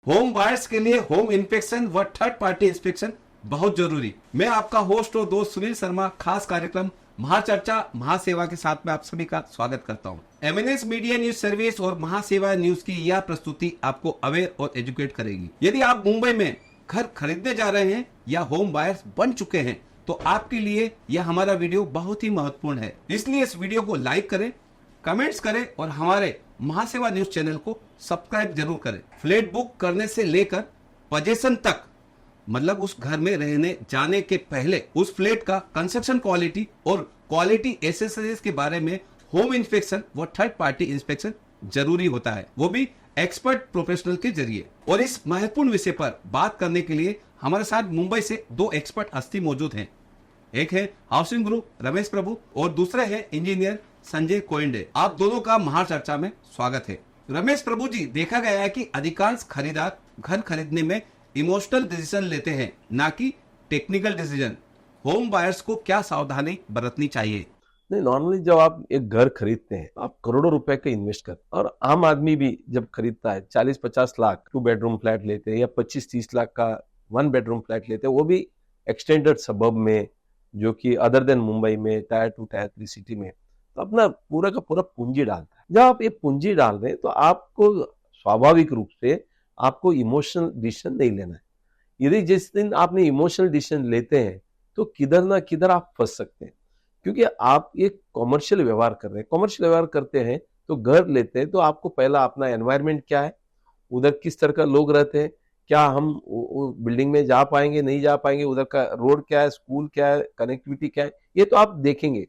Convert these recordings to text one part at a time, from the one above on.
Home buyers के लिए home inspection व थर्ड पार्टी इंस्पेक्शन बहुत जरूरी। मैं आपका होस्ट और दोस्त सुनील शर्मा खास कार्यक्रम महाचर्चा महासेवा के साथ में आप सभी का स्वागत करता हूं। एमएनएस मीडिया न्यूज सर्विस और महासेवा न्यूज की यह प्रस्तुति आपको अवेयर और एजुकेट करेगी। यदि आप मुंबई में घर खरीदने जा रहे हैं या होम बायर्स बन चुके हैं तो आपके लिए यह हमारा वीडियो बहुत ही महत्वपूर्ण है। इसलिए इस वीडियो को लाइक करें, कमेंट्स करें और हमारे महासेवा न्यूज चैनल को सब्सक्राइब जरूर करें। फ्लैट बुक करने से लेकर पोजीशन तक, मतलब उस घर में रहने जाने के पहले उस फ्लैट का कंस्ट्रक्शन क्वालिटी और क्वालिटी एसेसरीज के बारे में होम इंस्पेक्शन व थर्ड पार्टी इंस्पेक्शन जरूरी होता है, वो भी एक्सपर्ट प्रोफेशनल के जरिए। और इस महत्वपूर्ण विषय पर बात करने के लिए हमारे साथ मुंबई से दो एक्सपर्ट हस्ती मौजूद हैं। एक है हाउसिंग गुरु रमेश प्रभु और दूसरे है इंजीनियर संजय कोइंडे। आप दोनों का महाचर्चा में स्वागत है। रमेश प्रभु जी, देखा गया है कि अधिकांश खरीदार घर खरीदने में इमोशनल डिसीजन लेते हैं, ना कि टेक्निकल डिसीजन। होम बायर्स को क्या सावधानी बरतनी चाहिए? नहीं, नॉर्मली जब आप एक घर खरीदते हैं आप करोड़ों रुपए का इन्वेस्ट करते हैं, और आम आदमी भी जब खरीदता है 40-50 लाख 2 बेडरूम फ्लैट लेते हैं या 25-30 लाख का 1 बेडरूम फ्लैट लेते हैं, वो भी एक्सटेंडेड सबब में, जो कि अदर देन मुंबई में टायर 2 टायर 3 सिटी में, तो अपना पूरा का पूरा पूंजी डालता है। जब आप ये पूंजी डाल रहे हैं तो आपको स्वाभाविक रूप से आपको इमोशनल डिसीजन नहीं लेना है। यदि जिस दिन आपने इमोशनल डिसीजन लेते हैं तो किधर ना किधर आप फंस सकते हैं, क्योंकि आप एक कॉमर्शियल व्यवहार कर रहे हैं। कॉमर्शियल व्यवहार करते हैं तो घर लेते हैं तो आपको पहला अपना एनवायरनमेंट क्या है, उधर किस तरह का लोग रहते हैं, क्या हम बिल्डिंग में जा पाएंगे नहीं जा पाएंगे, उधर का रोड क्या है, स्कूल क्या है, कनेक्टिविटी क्या है, ये तो आप देखेंगे।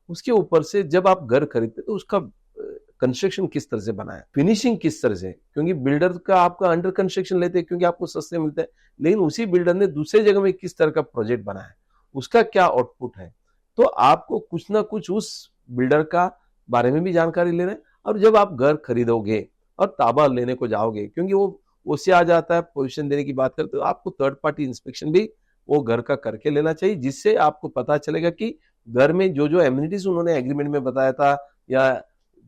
उसके ऊपर से जब आप घर खरीदते तो उसका कंस्ट्रक्शन किस तरह से बना है, फिनिशिंग किस तरह से, क्योंकि बिल्डर का आपका अंडर कंस्ट्रक्शन लेते हैं क्योंकि आपको सस्ते मिलते हैं, लेकिन उसी बिल्डर ने दूसरे जगह में किस तरह का प्रोजेक्ट बनाया है, उसका क्या आउटपुट है। तो आपको कुछ ना कुछ उस बिल्डर का बारे में भी जानकारी लेना है। और जब आप घर खरीदोगे और ताबा लेने को जाओगे, क्योंकि वो उससे आ जाता है पोजीशन देने की बात करते, तो आपको थर्ड पार्टी इंस्पेक्शन भी वो घर का करके लेना चाहिए, जिससे आपको पता चलेगा कि घर में जो जो एमिनिटीज उन्होंने एग्रीमेंट में बताया था या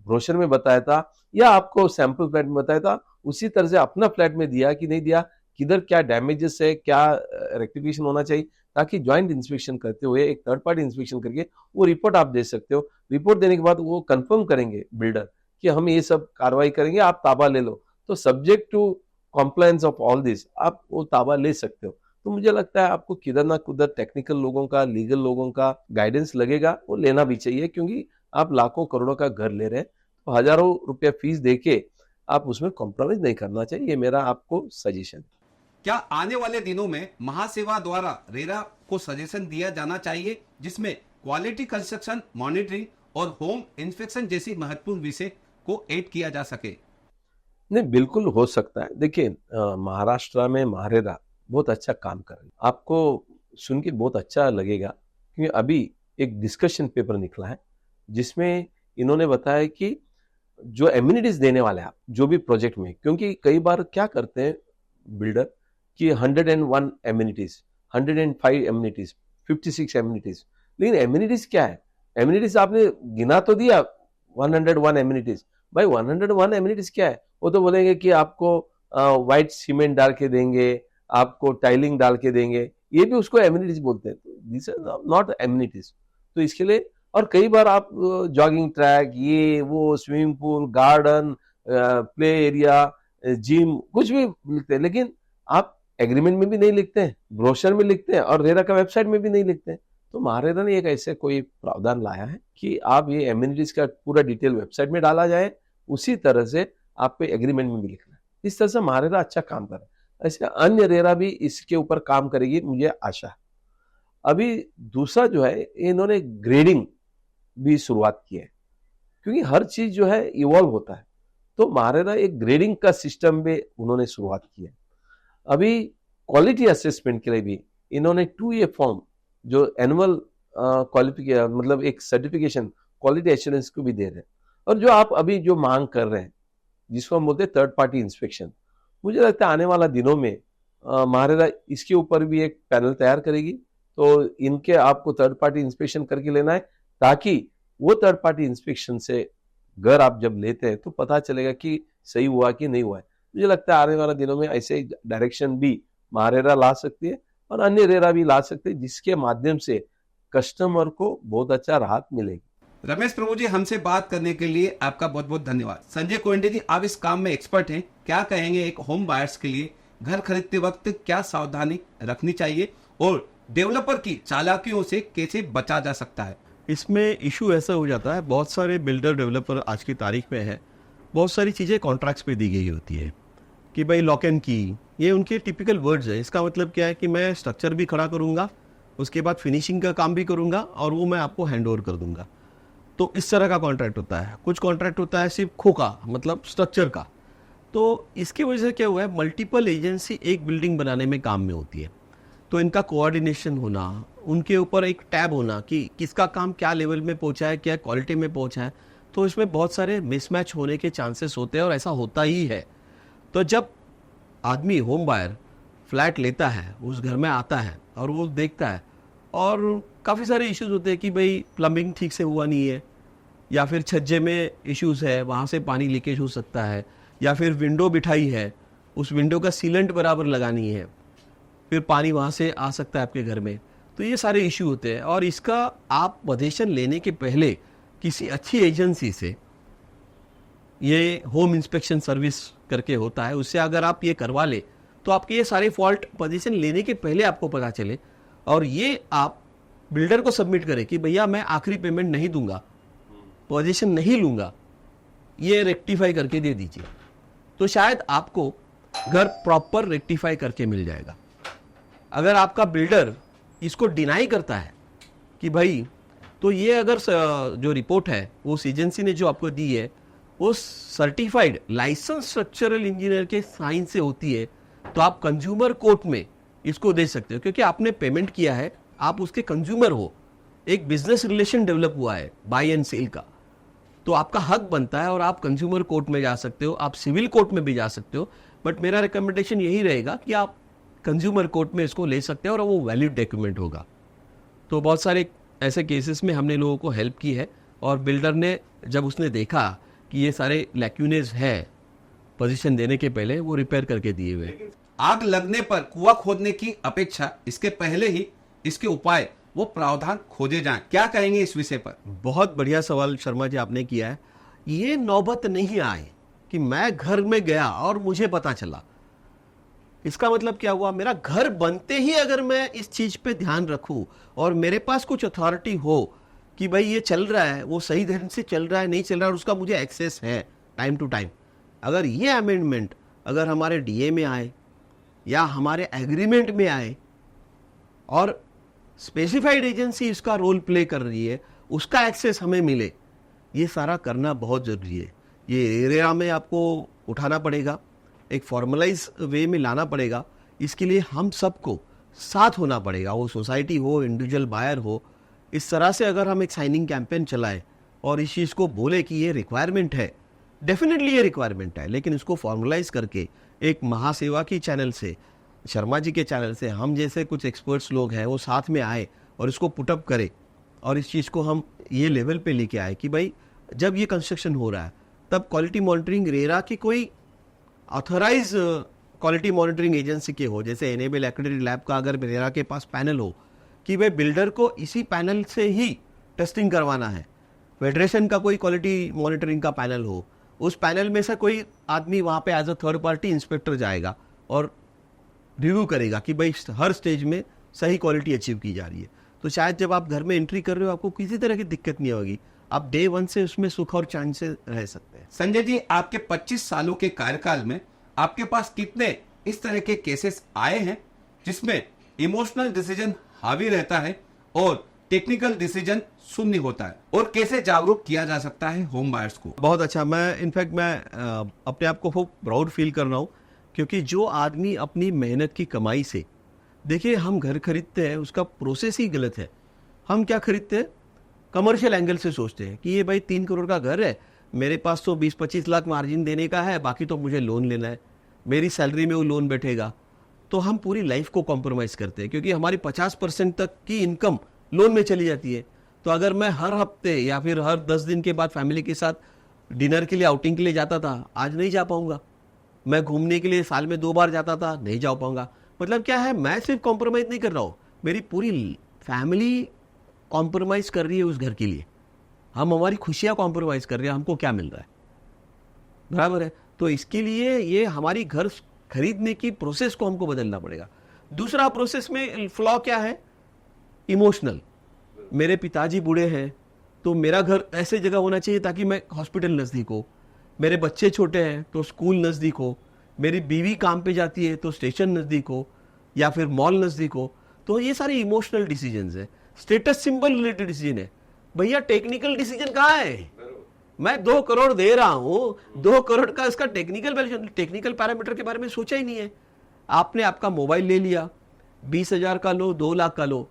ब्रोशर में बताया था या आपको सैंपल फ्लैट में बताया था, उसी तरह से अपना फ्लैट में दिया कि नहीं दिया, किधर क्या डैमेजेस है, क्या रेक्टिफिकेशन होना चाहिए, ताकि ज्वाइंट इंस्पेक्शन करते हुए एक थर्ड पार्टी इंस्पेक्शन करके वो रिपोर्ट आप दे सकते हो। रिपोर्ट देने के बाद वो कंफर्म करेंगे बिल्डर कि हम ये सब कार्रवाई करेंगे, आप ताबा ले लो। तो subject to compliance of all this आप वो ताबा ले सकते हो। तो मुझे लगता है आपको किधर ना किधर टेक्निकल लोगों का, लीगल लोगों का गाइडेंस लगेगा, वो लेना भी चाहिए, क्योंकि आप लाखों करोड़ों का घर ले रहे हैं तो हजारों रुपया फीस देके आप उसमें कॉम्प्रोमाइज नहीं करना चाहिए। ये मेरा आपको सजेशन। क्या आने वाले दिनों में महासेवा द्वारा रेरा को सजेशन दिया जाना चाहिए जिसमें क्वालिटी कंस्ट्रक्शन मॉनिटरिंग और होम इंस्पेक्शन जैसी महत्वपूर्ण विषय को ऐड किया जा सके? नहीं, बिल्कुल हो सकता है। देखिए, महाराष्ट्र में महारेरा बहुत अच्छा काम कर रही है, आपको सुन के बहुत अच्छा लगेगा, क्योंकि अभी एक डिस्कशन पेपर निकला है जिसमें इन्होंने बताया कि जो एम्यूनिटीज देने वाले आप जो भी प्रोजेक्ट में, क्योंकि कई बार क्या करते हैं बिल्डर कि 101 एम्यूनिटीज, 105 एम्यूनिटीज, 56 एम्यूनिटीज, लेकिन एम्यूनिटीज क्या है, एम्यूनिटीज आपने गिना तो दिया 101 एम्यूनिटीज, भाई 101 एम्यूनिटीज क्या है, वो तो बोलेंगे कि आपको व्हाइट सीमेंट डाल के देंगे, आपको टाइलिंग डाल के देंगे, ये भी उसको एम्यूनिटीज बोलते हैं। This are not amenities. तो इसके लिए, और कई बार आप जॉगिंग ट्रैक, ये वो, swimming pool, garden, play area, gym, कुछ भी लिखते हैं, लेकिन आप एग्रीमेंट में भी नहीं लिखते हैं, ब्रोशर में लिखते हैं और रेरा का वेबसाइट में भी नहीं लिखते हैं। तो महारेरा ने एक ऐसे कोई प्रावधान लाया है कि आप ये एम्यूनिटीज का पूरा डिटेल वेबसाइट में डाला जाए, उसी तरह से आपको एग्रीमेंट में भी लिखना है। इस तरह से महारेरा अच्छा काम कर रहा है। ऐसे अन्य रेरा भी इसके ऊपर काम करेगी, मुझे आशा है। अभी दूसरा जो है, इन्होंने ग्रेडिंग भी शुरुआत की है, क्योंकि हर चीज जो है इवॉल्व होता है, तो महारेरा एक ग्रेडिंग का सिस्टम भी उन्होंने शुरुआत की है। अभी क्वालिटी असेसमेंट के लिए भी इन्होंने 2A फॉर्म, जो एनुअल क्वालिफिकेशन, मतलब एक सर्टिफिकेशन क्वालिटी एश्योरेंस को भी दे रहे हैं। और जो आप अभी जो मांग कर रहे हैं, जिसको हम बोलते हैं थर्ड पार्टी इंस्पेक्शन, मुझे लगता है आने वाला दिनों में महारेरा इसके ऊपर भी एक पैनल तैयार करेगी। तो इनके आपको थर्ड पार्टी इंस्पेक्शन करके लेना है, ताकि वो थर्ड पार्टी इंस्पेक्शन से घर आप जब लेते हैं तो पता चलेगा कि सही हुआ कि नहीं हुआ है। मुझे लगता है आने वाले दिनों में ऐसे डायरेक्शन भी महारेरा ला सकती है और अन्य रेरा भी ला सकते हैं, जिसके माध्यम से कस्टमर को बहुत अच्छा राहत मिलेगी। रमेश प्रभु जी, हमसे बात करने के लिए आपका बहुत बहुत धन्यवाद। संजय कोयंडे जी, आप इस काम में एक्सपर्ट हैं, क्या कहेंगे एक होम बायर्स के लिए घर खरीदते वक्त क्या सावधानी रखनी चाहिए और डेवलपर की चालाकियों से कैसे बचा जा सकता है? इसमें इशू ऐसा हो जाता है, बहुत सारे बिल्डर डेवलपर आज की तारीख में है, बहुत सारी चीज़ें कॉन्ट्रैक्ट्स पे दी गई होती है कि भाई लॉक एंड की, ये उनके टिपिकल वर्ड्स है। इसका मतलब क्या है कि मैं स्ट्रक्चर भी खड़ा करूँगा, उसके बाद फिनिशिंग का काम भी करूँगा और वो मैं आपको हैंड ओवर कर दूंगा। तो इस तरह का कॉन्ट्रैक्ट होता है। कुछ कॉन्ट्रैक्ट होता है सिर्फ खोखा, मतलब स्ट्रक्चर का। तो इसकी वजह से क्या हुआ है, मल्टीपल एजेंसी एक बिल्डिंग बनाने में काम में होती है, तो इनका कोऑर्डिनेशन होना, उनके ऊपर एक टैब होना कि किसका काम क्या लेवल में पहुंचा है, क्या क्वालिटी में पहुंचा है, तो इसमें बहुत सारे मिसमैच होने के चांसेस होते हैं और ऐसा होता ही है। तो जब आदमी होम बायर फ्लैट लेता है, उस घर में आता है और वो देखता है और काफ़ी सारे इश्यूज होते हैं कि भाई प्लम्बिंग ठीक से हुआ नहीं है, या फिर छज्जे में इश्यूज है, वहाँ से पानी लीकेज हो सकता है, या फिर विंडो बिठाई है, उस विंडो का सीलेंट बराबर लगानी है, फिर पानी वहाँ से आ सकता है आपके घर में। तो ये सारे इश्यू होते हैं और इसका आप पोजीशन लेने के पहले किसी अच्छी एजेंसी से, ये होम इंस्पेक्शन सर्विस करके होता है, उससे अगर आप ये करवा ले तो आपके ये सारे फॉल्ट पोजीशन लेने के पहले आपको पता चले और ये आप बिल्डर को सबमिट करें कि भैया मैं आखिरी पेमेंट नहीं दूंगा, पोजीशन नहीं लूंगा, ये रेक्टिफाई करके दे दीजिए, तो शायद आपको घर प्रॉपर रेक्टिफाई करके मिल जाएगा। अगर आपका बिल्डर इसको डिनाई करता है कि भाई, तो ये अगर जो रिपोर्ट है वो एजेंसी ने जो आपको दी है वो सर्टिफाइड लाइसेंस स्ट्रक्चरल इंजीनियर के साइन से होती है, तो आप कंज्यूमर कोर्ट में इसको दे सकते हो, क्योंकि आपने पेमेंट किया है, आप उसके कंज्यूमर हो, एक बिजनेस रिलेशन डेवलप हुआ है बाय एंड सेल का, तो आपका हक बनता है और आप कंज्यूमर कोर्ट में जा सकते हो, आप सिविल कोर्ट में भी जा सकते हो। बट मेरा रिकमेंडेशन यही रहेगा कि आप कंज्यूमर कोर्ट में इसको ले सकते हैं और वो वैलिड डॉक्यूमेंट होगा। तो बहुत सारे ऐसे केसेस में हमने लोगों को हेल्प की है और बिल्डर ने जब उसने देखा कि ये सारे लैक्यूनेज है पोजीशन देने के पहले, वो रिपेयर करके दिए हुए। आग लगने पर कुआं खोदने की अपेक्षा इसके पहले ही इसके उपाय वो प्रावधान खोजे जाएं, क्या कहेंगे इस विषय पर? बहुत बढ़िया सवाल शर्मा जी आपने किया है। ये नौबत नहीं आए कि मैं घर में गया और मुझे पता चला। इसका मतलब क्या हुआ, मेरा घर बनते ही अगर मैं इस चीज पे ध्यान रखूं और मेरे पास कुछ अथॉरिटी हो कि भाई ये चल रहा है, वो सही ढंग से चल रहा है नहीं चल रहा है, और उसका मुझे एक्सेस है टाइम टू टाइम, अगर ये अमेंडमेंट अगर हमारे डीए में आए या हमारे एग्रीमेंट में आए और स्पेसिफाइड एजेंसी इसका रोल प्ले कर रही है, उसका एक्सेस हमें मिले, ये सारा करना बहुत ज़रूरी है। ये एरिया में आपको उठाना पड़ेगा, एक फॉर्मलाइज वे में लाना पड़ेगा। इसके लिए हम सबको साथ होना पड़ेगा, वो सोसाइटी हो, इंडिविजुअल बायर हो। इस तरह से अगर हम एक साइनिंग कैंपेन चलाएं और इस चीज़ को बोले कि ये रिक्वायरमेंट है, डेफिनेटली ये रिक्वायरमेंट है, लेकिन इसको फॉर्मलाइज करके एक महासेवा की चैनल से, शर्मा जी के चैनल से, हम जैसे कुछ एक्सपर्ट्स लोग हैं वो साथ में आए और इसको पुटअप करें और इस चीज़ को हम ये लेवल पे लेके आए कि भाई जब ये कंस्ट्रक्शन हो रहा है तब क्वालिटी मॉनिटरिंग रेरा की कोई ऑथराइज क्वालिटी मॉनिटरिंग एजेंसी के हो, जैसे एनेबल एक्रेडिटेड लैब का अगर रेरा के पास पैनल हो कि भाई बिल्डर को इसी पैनल से ही टेस्टिंग करवाना है, फेडरेशन का कोई क्वालिटी मॉनिटरिंग का पैनल हो, उस पैनल में से कोई आदमी वहाँ पे as a third party inspector जाएगा और रिव्यू करेगा कि भाई हर स्टेज में सही क्वालिटी अचीव की जा रही है। तो शायद जब आप घर में एंट्री कर रहे हो आपको किसी तरह की दिक्कत नहीं होगी, आप डे वन से उसमें सुख और चैन से रह सकते हैं। संजय जी, आपके 25 सालों के कार्यकाल में आपके पास कितने इस तरह के केसेस आए हैं जिसमें इमोशनल डिसीजन हावी रहता है और टेक्निकल डिसीजन शून्य होता है, और कैसे जागरूक किया जा सकता है होम बायर्स को? बहुत अच्छा। मैं इनफैक्ट मैं अपने आप को खूब प्राउड फील कर रहा हूँ, क्योंकि जो आदमी अपनी मेहनत की कमाई से, देखिए हम घर खरीदते हैं उसका प्रोसेस ही गलत है। हम क्या खरीदते हैं, कमर्शियल एंगल से सोचते हैं कि ये भाई 3 करोड़ का घर है, मेरे पास तो 20-25 लाख मार्जिन देने का है, बाकी तो मुझे लोन लेना है, मेरी सैलरी में वो लोन बैठेगा। तो हम पूरी लाइफ को कॉम्प्रोमाइज करते हैं, क्योंकि हमारी 50% तक की इनकम लोन में चली जाती है। तो अगर मैं हर हफ्ते या फिर हर 10 दिन के बाद फैमिली के साथ डिनर के लिए, आउटिंग के लिए जाता था, आज नहीं जा पाऊंगा। मैं घूमने के लिए साल में 2 बार जाता था, नहीं जा पाऊंगा। मतलब क्या है, मैं सिर्फ कॉम्प्रोमाइज नहीं कर रहा हूँ, मेरी पूरी फैमिली कॉम्प्रोमाइज कर रही है उस घर के लिए। हम हमारी खुशियां कॉम्प्रोमाइज कर रहे हैं, हमको क्या मिल रहा है, बराबर है। तो इसके लिए ये हमारी घर खरीदने की प्रोसेस को हमको बदलना पड़ेगा। दूसरा प्रोसेस में फ्लॉ क्या है, इमोशनल। मेरे पिताजी बूढ़े हैं तो मेरा घर ऐसे जगह होना चाहिए ताकि मैं हॉस्पिटल नज़दीक हो, मेरे बच्चे छोटे हैं तो स्कूल नज़दीक हो, मेरी बीवी काम पे जाती है तो स्टेशन नज़दीक हो या फिर मॉल नज़दीक हो। तो ये सारे इमोशनल डिसीजंस है, स्टेटस सिंबल रिलेटेड डिसीजन है। भैया टेक्निकल डिसीजन कहाँ है? मैं 2 करोड़ दे रहा हूं, 2 करोड़ का इसका टेक्निकल पैरामीटर के बारे में सोचा ही नहीं है। आपने आपका मोबाइल ले लिया, 20,000 का लो, 2 लाख का लो,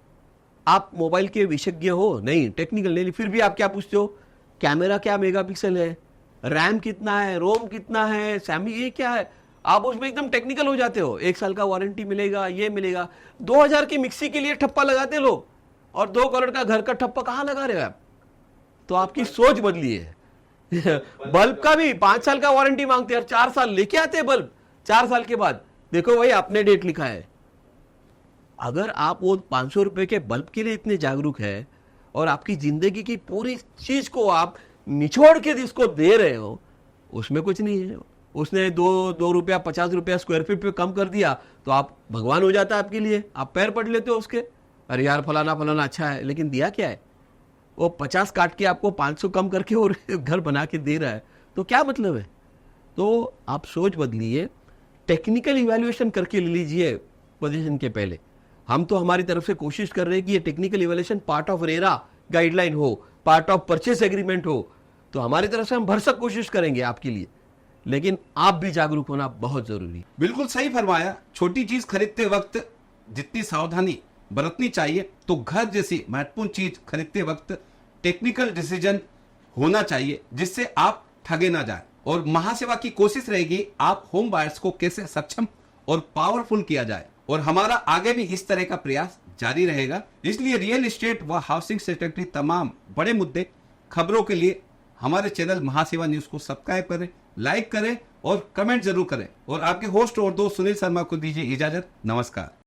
आप मोबाइल के विशेषज्ञ हो नहीं, टेक्निकल नहीं, फिर भी आप क्या पूछते हो, कैमरा क्या मेगापिक्सल है, रैम कितना है, रोम कितना है, सैमी ये क्या है, आप उसमें एकदम टेक्निकल हो जाते हो। 1 साल का वारंटी मिलेगा, ये मिलेगा। 2,000 की मिक्सी के लिए ठप्पा लगाते लोग, और 2 करोड़ का घर का ठप्पा कहाँ लगा रहे हो आप? तो आपकी सोच बदली है। बल्ब का भी 5 साल का वारंटी मांगते हैं और 4 साल लेके आते हैं बल्ब। 4 साल के बाद देखो भाई आपने डेट लिखा है। अगर आप वो 500 रुपए के बल्ब के लिए इतने जागरूक है और आपकी जिंदगी की पूरी चीज को आप निचोड़ के इसको दे रहे हो, उसमें कुछ नहीं है। उसने 2 रुपया 50 रुपया स्क्वायर फीट पे कम कर दिया तो आप भगवान हो जाता है आपके लिए, आप पैर पड़ लेते हो उसके, अरे यार फलाना फलाना अच्छा है, लेकिन दिया क्या है? वो 50 काट के आपको 500 कम करके और घर बना के दे रहा है, तो क्या मतलब है? तो आप सोच बदलिए, टेक्निकल इवैल्यूएशन करके ले लीजिए पोजीशन के पहले। हम तो हमारी तरफ से कोशिश कर रहे हैं कि ये technical evaluation part of RERA guideline हो, पार्ट ऑफ परचेस एग्रीमेंट हो, तो हमारी तरफ से हम भरसक कोशिश करेंगे आपके लिए, लेकिन आप भी जागरूक होना बहुत जरूरी। बिल्कुल सही फरमाया। छोटी चीज खरीदते वक्त जितनी सावधानी बरतनी चाहिए, तो घर जैसी महत्वपूर्ण चीज खरीदते वक्त टेक्निकल डिसीजन होना चाहिए जिससे आप ठगे ना जाए। और महासेवा की कोशिश रहेगी आप होम बायर्स को कैसे सक्षम और पावरफुल किया जाए, और हमारा आगे भी इस तरह का प्रयास जारी रहेगा। इसलिए रियल एस्टेट व हाउसिंग सेक्टर की तमाम बड़े मुद्दे खबरों के लिए हमारे चैनल महासेवा न्यूज को सब्सक्राइब करें, लाइक करें और कमेंट जरूर करें। और आपके होस्ट और दोस्त सुनील शर्मा को दीजिए इजाजत। नमस्कार।